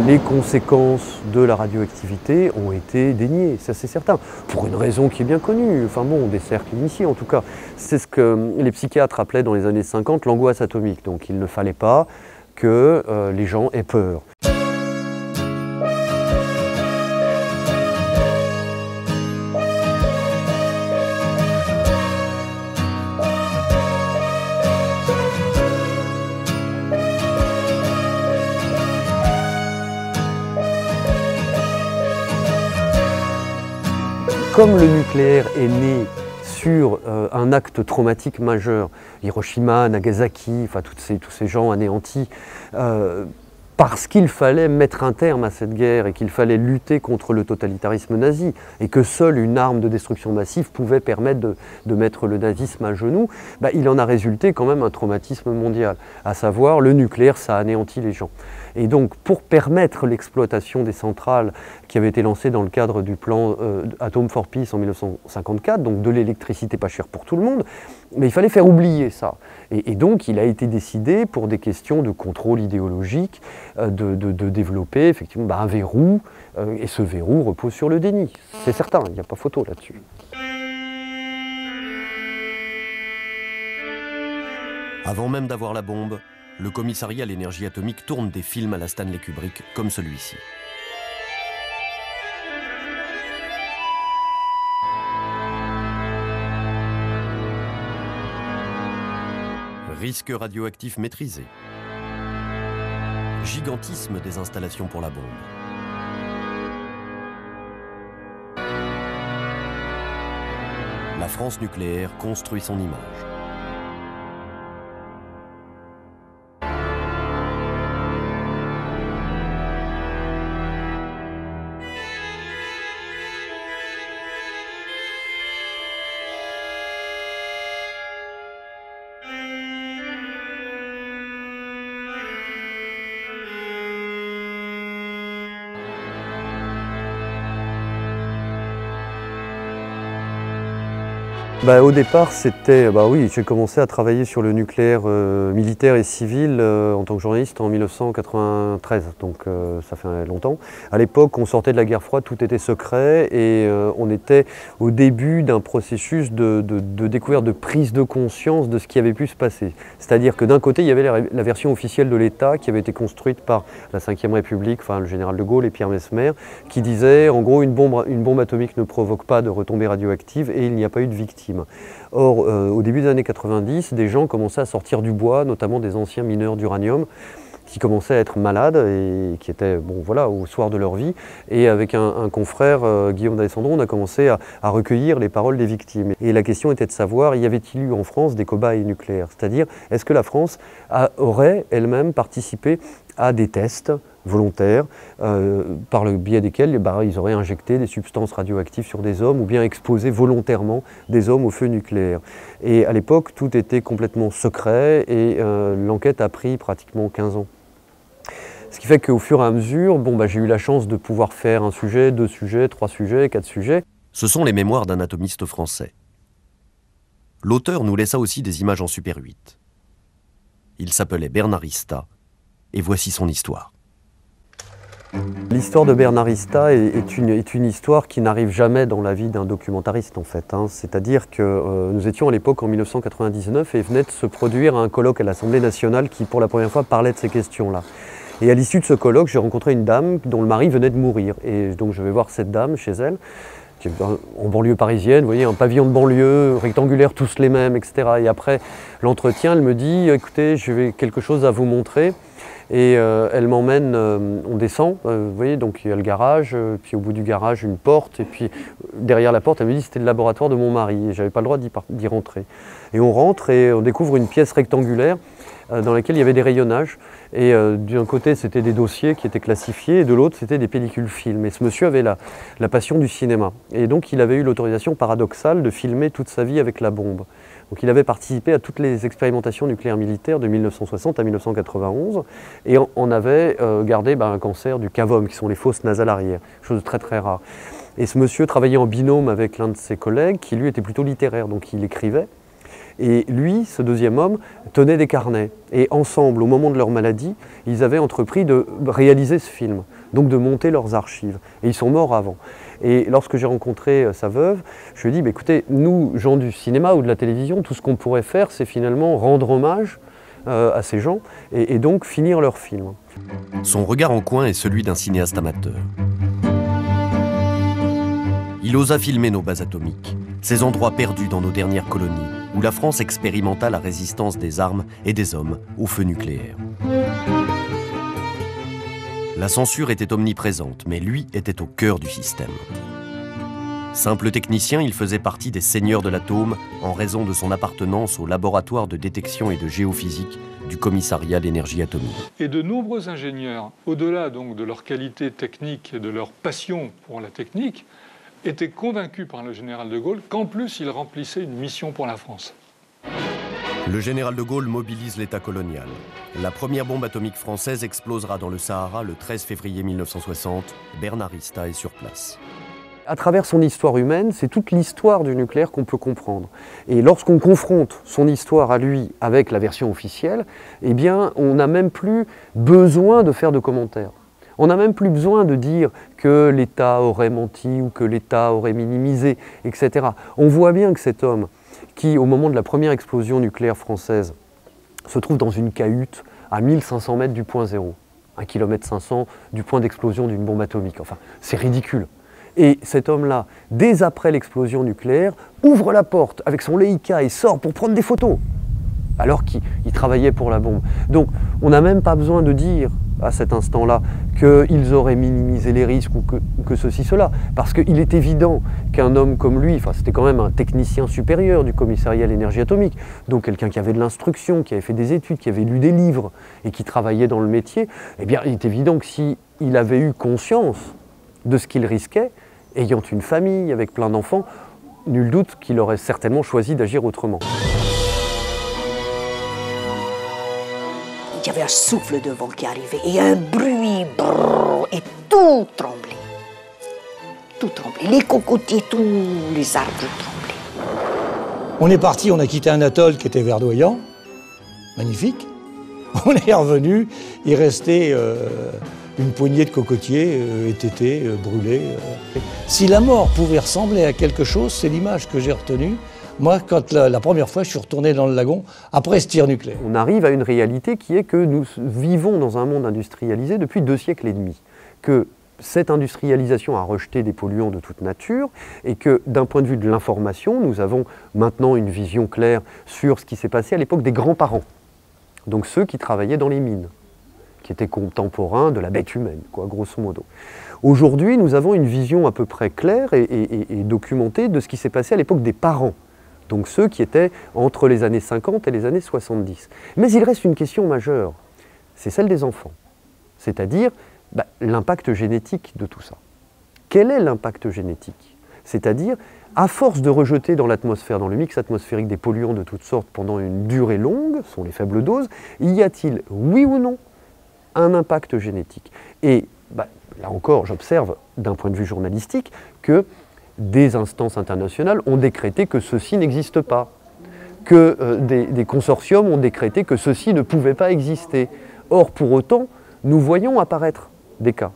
les conséquences de la radioactivité ont été déniées, ça c'est certain, pour une raison qui est bien connue, enfin bon, des cercles initiés en tout cas. C'est ce que les psychiatres appelaient dans les années 50 l'angoisse atomique, donc il ne fallait pas que les gens aient peur. Comme le nucléaire est né sur un acte traumatique majeur, Hiroshima, Nagasaki, enfin tous ces gens anéantis, parce qu'il fallait mettre un terme à cette guerre et qu'il fallait lutter contre le totalitarisme nazi et que seule une arme de destruction massive pouvait permettre de mettre le nazisme à genoux, il en a résulté quand même un traumatisme mondial, à savoir le nucléaire, ça anéantit les gens. Et donc, pour permettre l'exploitation des centrales qui avaient été lancées dans le cadre du plan Atom for Peace en 1954, donc de l'électricité pas chère pour tout le monde, mais il fallait faire oublier ça. Et donc, il a été décidé, pour des questions de contrôle idéologique, de développer effectivement un verrou, et ce verrou repose sur le déni. C'est certain, il n'y a pas photo là-dessus. Avant même d'avoir la bombe, le commissariat à l'énergie atomique tourne des films à la Stanley Kubrick, comme celui-ci. Risque radioactif maîtrisé. Gigantisme des installations pour la bombe. La France nucléaire construit son image. Au départ, c'était, oui, j'ai commencé à travailler sur le nucléaire militaire et civil en tant que journaliste en 1993, donc ça fait longtemps. À l'époque, on sortait de la guerre froide, tout était secret et on était au début d'un processus de découverte, de prise de conscience de ce qui avait pu se passer. C'est-à-dire que d'un côté, il y avait la version officielle de l'État qui avait été construite par la Ve République, enfin le général de Gaulle et Pierre Messmer, qui disait en gros une bombe atomique ne provoque pas de retombées radioactives et il n'y a pas eu de victimes. Or, au début des années 90, des gens commençaient à sortir du bois, notamment des anciens mineurs d'uranium, qui commençaient à être malades et qui étaient au soir de leur vie. Et avec un confrère, Guillaume d'Alessandro, on a commencé à recueillir les paroles des victimes. Et la question était de savoir, y avait-il eu en France des cobayes nucléaires? C'est-à-dire, est-ce que la France aurait elle-même participé à des tests volontaires par le biais desquels ils auraient injecté des substances radioactives sur des hommes ou bien exposé volontairement des hommes au feu nucléaire. Et à l'époque, tout était complètement secret et l'enquête a pris pratiquement 15 ans. Ce qui fait qu'au fur et à mesure, j'ai eu la chance de pouvoir faire un sujet, 2 sujets, 3 sujets, 4 sujets. Ce sont les mémoires d'un atomiste français. L'auteur nous laissa aussi des images en Super 8. Il s'appelait Bernard Ista, et voici son histoire. L'histoire de Bernard Ista est une histoire qui n'arrive jamais dans la vie d'un documentariste en fait. C'est-à-dire que nous étions à l'époque en 1999 et venait de se produire un colloque à l'Assemblée nationale qui pour la première fois parlait de ces questions-là. Et à l'issue de ce colloque, j'ai rencontré une dame dont le mari venait de mourir. Et donc je vais voir cette dame chez elle, qui est en banlieue parisienne, vous voyez, un pavillon de banlieue, rectangulaire, tous les mêmes, etc. Et après l'entretien, elle me dit, écoutez, j'ai quelque chose à vous montrer. Et elle m'emmène, on descend, vous voyez, donc il y a le garage, puis au bout du garage une porte, et puis derrière la porte, elle me dit c'était le laboratoire de mon mari, et j'avais pas le droit d'y rentrer. Et on rentre et on découvre une pièce rectangulaire dans laquelle il y avait des rayonnages, et d'un côté c'était des dossiers qui étaient classifiés, et de l'autre c'était des pellicules films. Et ce monsieur avait la passion du cinéma, et donc il avait eu l'autorisation paradoxale de filmer toute sa vie avec la bombe. Donc il avait participé à toutes les expérimentations nucléaires militaires de 1960 à 1991 et on avait gardé un cancer du cavum, qui sont les fosses nasales arrière, chose de très très rare. Et ce monsieur travaillait en binôme avec l'un de ses collègues qui lui était plutôt littéraire, donc il écrivait. Et lui, ce deuxième homme, tenait des carnets. Et ensemble, au moment de leur maladie, ils avaient entrepris de réaliser ce film, donc de monter leurs archives. Et ils sont morts avant. Et lorsque j'ai rencontré sa veuve, je lui ai dit, bah, écoutez, nous, gens du cinéma ou de la télévision, tout ce qu'on pourrait faire, c'est finalement rendre hommage à ces gens et donc finir leur film. Son regard en coin est celui d'un cinéaste amateur. Il osa filmer nos bases atomiques, ces endroits perdus dans nos dernières colonies, où la France expérimenta la résistance des armes et des hommes au feu nucléaire. La censure était omniprésente, mais lui était au cœur du système. Simple technicien, il faisait partie des seigneurs de l'atome en raison de son appartenance au laboratoire de détection et de géophysique du commissariat à l'énergie atomique. Et de nombreux ingénieurs, au-delà donc de leur qualité technique et de leur passion pour la technique, étaient convaincus par le général de Gaulle qu'en plus il remplissait une mission pour la France. Le général de Gaulle mobilise l'État colonial. La première bombe atomique française explosera dans le Sahara le 13 février 1960. Bernard-Ista est sur place. À travers son histoire humaine, c'est toute l'histoire du nucléaire qu'on peut comprendre. Et lorsqu'on confronte son histoire à lui avec la version officielle, eh bien, on n'a même plus besoin de faire de commentaires. On n'a même plus besoin de dire que l'État aurait menti ou que l'État aurait minimisé, etc. On voit bien que cet homme, qui, au moment de la première explosion nucléaire française, se trouve dans une cahute à 1500 mètres du point zéro, 1,5 km du point d'explosion d'une bombe atomique. Enfin, c'est ridicule. Et cet homme-là, dès après l'explosion nucléaire, ouvre la porte avec son Leica et sort pour prendre des photos, alors qu'il travaillait pour la bombe. Donc, on n'a même pas besoin de dire, à cet instant-là, qu'ils auraient minimisé les risques ou que ceci, cela. Parce qu'il est évident qu'un homme comme lui, enfin, c'était quand même un technicien supérieur du commissariat à l'énergie atomique, donc quelqu'un qui avait de l'instruction, qui avait fait des études, qui avait lu des livres et qui travaillait dans le métier, eh bien, il est évident que s'il avait eu conscience de ce qu'il risquait, ayant une famille avec plein d'enfants, nul doute qu'il aurait certainement choisi d'agir autrement. Il y avait un souffle de vent qui arrivait et un bruit, brrr, et tout tremblait. Tout tremblait. Les cocotiers, tous les arbres tremblaient. On est parti, on a quitté un atoll qui était verdoyant, magnifique. On est revenu, il restait une poignée de cocotiers étêtés, brûlés. Si la mort pouvait ressembler à quelque chose, c'est l'image que j'ai retenue. Moi, quand la première fois, je suis retourné dans le lagon après ce tir nucléaire. On arrive à une réalité qui est que nous vivons dans un monde industrialisé depuis 2 siècles et demi. Que cette industrialisation a rejeté des polluants de toute nature et que d'un point de vue de l'information, nous avons maintenant une vision claire sur ce qui s'est passé à l'époque des grands-parents. Donc ceux qui travaillaient dans les mines, qui étaient contemporains de la bête humaine, quoi, grosso modo. Aujourd'hui, nous avons une vision à peu près claire et documentée de ce qui s'est passé à l'époque des parents. Donc ceux qui étaient entre les années 50 et les années 70. Mais il reste une question majeure, c'est celle des enfants. C'est-à-dire l'impact génétique de tout ça. Quel est l'impact génétique? C'est-à-dire, à force de rejeter dans l'atmosphère, dans le mix atmosphérique des polluants de toutes sortes pendant une durée longue, ce sont les faibles doses, y a-t-il, oui ou non, un impact génétique? Et là encore, j'observe d'un point de vue journalistique que des instances internationales ont décrété que ceci n'existe pas, que des consortiums ont décrété que ceci ne pouvait pas exister. Or, pour autant, nous voyons apparaître des cas.